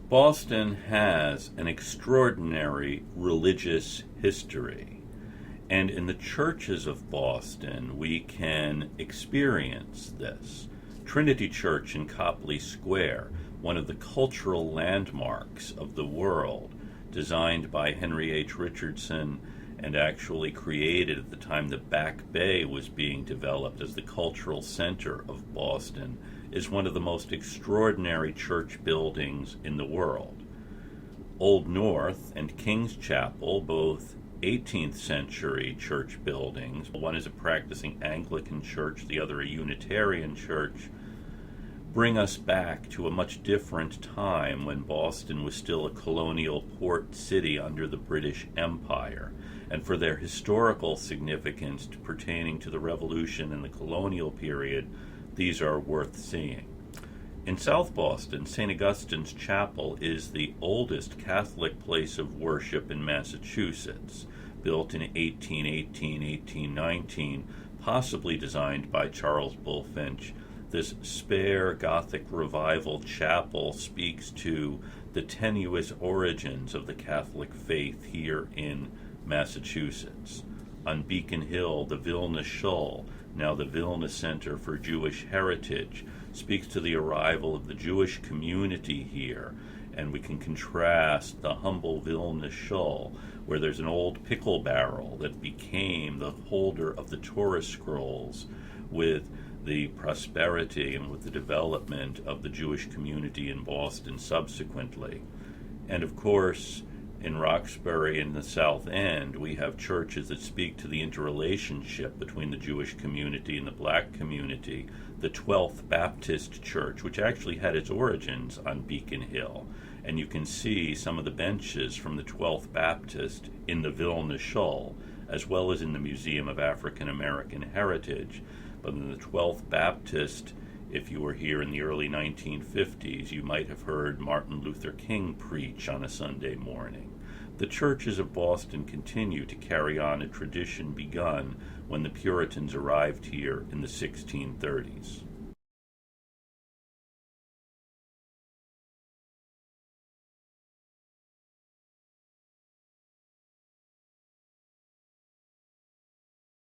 Boston has an extraordinary religious history, and in the churches of Boston we can experience this. Trinity Church in Copley Square, one of the cultural landmarks of the world, designed by Henry H. Richardson and actually created at the time the Back Bay was being developed as the cultural center of Boston, is one of the most extraordinary church buildings in the world. Old North and King's Chapel, both 18th century church buildings, one is a practicing Anglican church, the other a Unitarian church, bring us back to a much different time when Boston was still a colonial port city under the British Empire. And for their historical significance pertaining to the Revolution and the colonial period, these are worth seeing. In South Boston, St. Augustine's Chapel is the oldest Catholic place of worship in Massachusetts, built in 1818-1819, possibly designed by Charles Bulfinch. This spare Gothic revival chapel speaks to the tenuous origins of the Catholic faith here in Massachusetts. On Beacon Hill, the Vilna Shul, now the Vilna Center for Jewish Heritage, speaks to the arrival of the Jewish community here, and we can contrast the humble Vilna Shul, where there's an old pickle barrel that became the holder of the Torah scrolls, with the prosperity and with the development of the Jewish community in Boston subsequently. And of course, in Roxbury and the South End, we have churches that speak to the interrelationship between the Jewish community and the black community. The 12th Baptist Church, which actually had its origins on Beacon Hill, and you can see some of the benches from the 12th Baptist in the Vilna Shul, as well as in the Museum of African American Heritage. But in the 12th Baptist, if you were here in the early 1950s, you might have heard Martin Luther King preach on a Sunday morning. The churches of Boston continue to carry on a tradition begun when the Puritans arrived here in the 1630s.